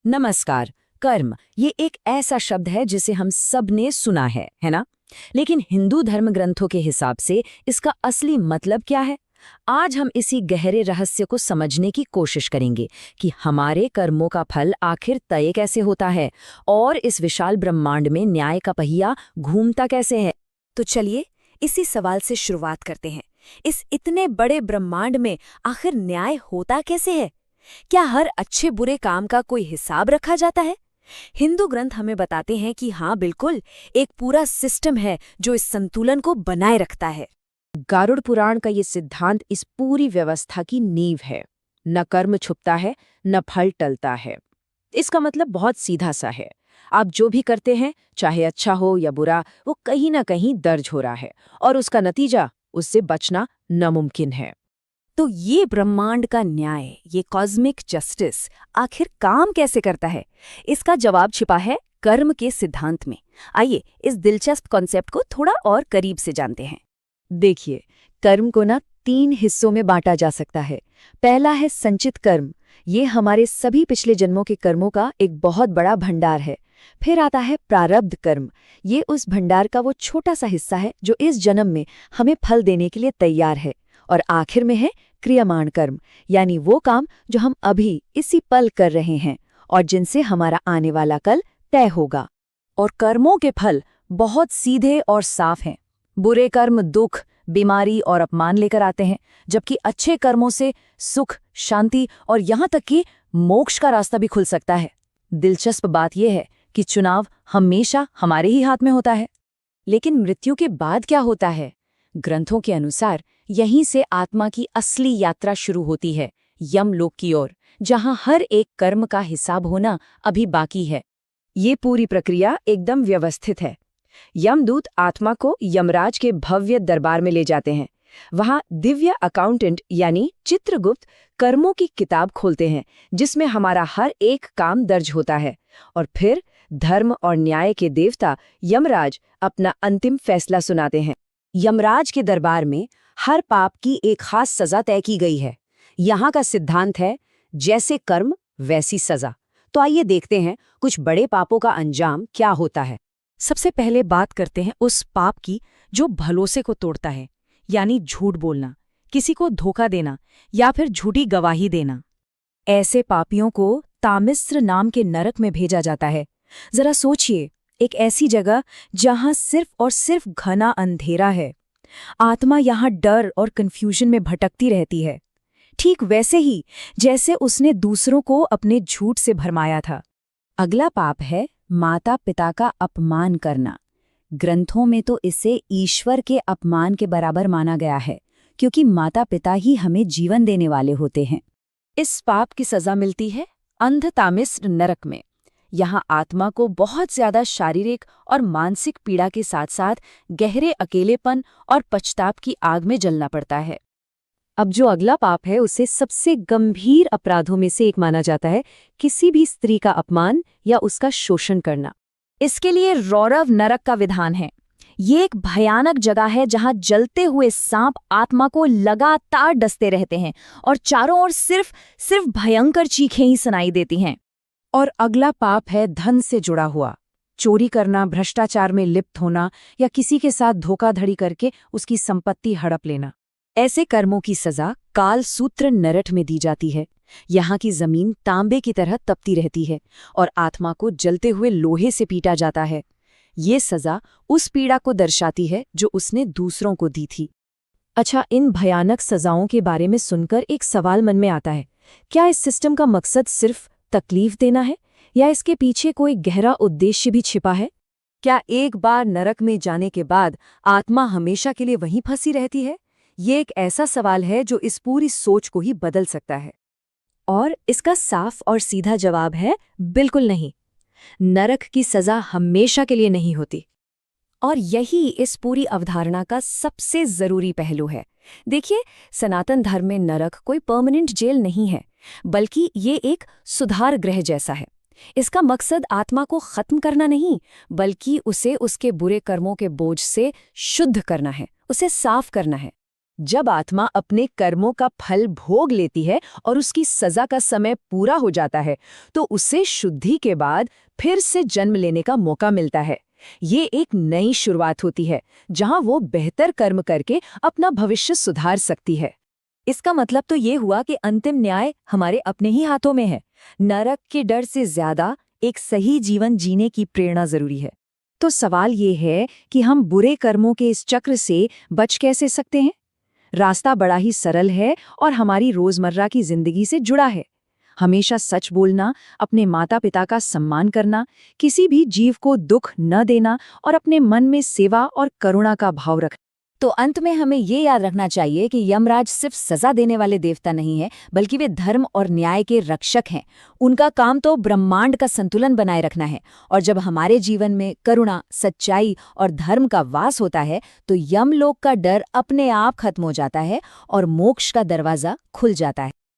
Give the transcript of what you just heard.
नमस्कार। कर्म ये एक ऐसा शब्द है जिसे हम सब ने सुना है ना? लेकिन हिंदू धर्म ग्रंथों के हिसाब से इसका असली मतलब क्या है? आज हम इसी गहरे रहस्य को समझने की कोशिश करेंगे कि हमारे कर्मों का फल आखिर तय कैसे होता है और इस विशाल ब्रह्मांड में न्याय का पहिया घूमता कैसे है। तो चलिए इसी सवाल से शुरुआत करते हैं। इस इतने बड़े ब्रह्मांड में आखिर न्याय होता कैसे है? क्या हर अच्छे बुरे काम का कोई हिसाब रखा जाता है? हिंदू ग्रंथ हमें बताते हैं कि हाँ बिल्कुल, एक पूरा सिस्टम है जो इस संतुलन को बनाए रखता है। गरुड़ पुराण का ये सिद्धांत इस पूरी व्यवस्था की नींव है। न कर्म छुपता है, न फल टलता है। इसका मतलब बहुत सीधा सा है। आप जो भी करते हैं, चाहे अच्छा हो या बुरा, वो कहीं ना कहीं दर्ज हो रहा है और उसका नतीजा, उससे बचना नामुमकिन है। तो ये ब्रह्मांड का न्याय, ये कॉस्मिक जस्टिस आखिर काम कैसे करता है? इसका जवाब छिपा है कर्म के सिद्धांत में। आइए इस दिलचस्प कॉन्सेप्ट को थोड़ा और करीब से जानते हैं। देखिए, कर्म को ना 3 हिस्सों में बांटा जा सकता है। पहला है संचित कर्म। ये हमारे सभी पिछले जन्मों के कर्मों का एक बहुत बड़ा भंडार है। फिर आता है प्रारब्ध कर्म। ये उस भंडार का वो छोटा सा हिस्सा है जो इस जन्म में हमें फल देने के लिए तैयार है। और आखिर में है क्रियमाण कर्म, यानी वो काम जो हम अभी इसी पल कर रहे हैं और जिनसे हमारा आने वाला कल तय होगा। और कर्मों के फल बहुत सीधे और साफ हैं। बुरे कर्म दुख, बीमारी और अपमान लेकर आते हैं, जबकि अच्छे कर्मों से सुख, शांति और यहाँ तक कि मोक्ष का रास्ता भी खुल सकता है। दिलचस्प बात यह है कि चुनाव हमेशा हमारे ही हाथ में होता है। लेकिन मृत्यु के बाद क्या होता है? ग्रंथों के अनुसार यहीं से आत्मा की असली यात्रा शुरू होती है, यमलोक की ओर, जहां हर एक कर्म का हिसाब होना अभी बाकी है। ये पूरी प्रक्रिया एकदम व्यवस्थित है। यमदूत आत्मा को यमराज के भव्य दरबार में ले जाते हैं। वहां दिव्य अकाउंटेंट यानी चित्रगुप्त कर्मों की किताब खोलते हैं, जिसमें हमारा हर एक काम दर्ज होता है। और फिर धर्म और न्याय के देवता यमराज अपना अंतिम फैसला सुनाते हैं। यमराज के दरबार में हर पाप की एक खास सजा तय की गई है। यहाँ का सिद्धांत है, जैसे कर्म वैसी सजा। तो आइए देखते हैं कुछ बड़े पापों का अंजाम क्या होता है। सबसे पहले बात करते हैं उस पाप की जो भरोसे को तोड़ता है, यानी झूठ बोलना, किसी को धोखा देना या फिर झूठी गवाही देना। ऐसे पापियों को तामिस्र नाम के नरक में भेजा जाता है। जरा सोचिए, एक ऐसी जगह जहां सिर्फ और सिर्फ घना अंधेरा है। आत्मा यहाँ डर और कंफ्यूजन में भटकती रहती है, ठीक वैसे ही जैसे उसने दूसरों को अपने झूठ से भरमाया था। अगला पाप है माता पिता का अपमान करना। ग्रंथों में तो इसे ईश्वर के अपमान के बराबर माना गया है, क्योंकि माता पिता ही हमें जीवन देने वाले होते हैं। इस पाप की सजा मिलती है अंधतामिस्र नरक में। यहाँ आत्मा को बहुत ज्यादा शारीरिक और मानसिक पीड़ा के साथ साथ गहरे अकेलेपन और पछताप की आग में जलना पड़ता है। अब जो अगला पाप है उसे सबसे गंभीर अपराधों में से एक माना जाता है, किसी भी स्त्री का अपमान या उसका शोषण करना। इसके लिए रौरव नरक का विधान है। ये एक भयानक जगह है जहां जलते हुए सांप आत्मा को लगातार डसते रहते हैं और चारों ओर सिर्फ भयंकर चीखें ही सुनाई देती हैं। और अगला पाप है धन से जुड़ा हुआ। चोरी करना, भ्रष्टाचार में लिप्त होना या किसी के साथ धोखाधड़ी करके उसकी संपत्ति हड़प लेना। ऐसे कर्मों की सजा काल सूत्र नरक में दी जाती है। यहाँ की जमीन तांबे की तरह तपती रहती है और आत्मा को जलते हुए लोहे से पीटा जाता है। ये सजा उस पीड़ा को दर्शाती है जो उसने दूसरों को दी थी। अच्छा, इन भयानक सजाओं के बारे में सुनकर एक सवाल मन में आता है, क्या इस सिस्टम का मकसद सिर्फ तकलीफ देना है या इसके पीछे कोई गहरा उद्देश्य भी छिपा है? क्या एक बार नरक में जाने के बाद आत्मा हमेशा के लिए वहीं फंसी रहती है? ये एक ऐसा सवाल है जो इस पूरी सोच को ही बदल सकता है। और इसका साफ और सीधा जवाब है बिल्कुल नहीं। नरक की सजा हमेशा के लिए नहीं होती। और यही इस पूरी अवधारणा का सबसे जरूरी पहलू है। देखिए, सनातन धर्म में नरक कोई परमानेंट जेल नहीं है, बल्कि ये एक सुधार गृह जैसा है। इसका मकसद आत्मा को खत्म करना नहीं, बल्कि उसे उसके बुरे कर्मों के बोझ से शुद्ध करना है, उसे साफ करना है। जब आत्मा अपने कर्मों का फल भोग लेती है और उसकी सजा का समय पूरा हो जाता है, तो उसे शुद्धि के बाद फिर से जन्म लेने का मौका मिलता है। ये एक नई शुरुआत होती है, जहां वो बेहतर कर्म करके अपना भविष्य सुधार सकती है। इसका मतलब तो ये हुआ कि अंतिम न्याय हमारे अपने ही हाथों में है। नरक के डर से ज्यादा एक सही जीवन जीने की प्रेरणा जरूरी है। तो सवाल ये है कि हम बुरे कर्मों के इस चक्र से बच कैसे सकते हैं? रास्ता बड़ा ही सरल है और हमारी रोजमर्रा की जिंदगी से जुड़ा है। हमेशा सच बोलना, अपने माता पिता का सम्मान करना, किसी भी जीव को दुख न देना और अपने मन में सेवा और करुणा का भाव रखना। तो अंत में हमें ये याद रखना चाहिए कि यमराज सिर्फ सजा देने वाले देवता नहीं है, बल्कि वे धर्म और न्याय के रक्षक हैं। उनका काम तो ब्रह्मांड का संतुलन बनाए रखना है। और जब हमारे जीवन में करुणा, सच्चाई और धर्म का वास होता है, तो यमलोक का डर अपने आप खत्म हो जाता है और मोक्ष का दरवाजा खुल जाता है।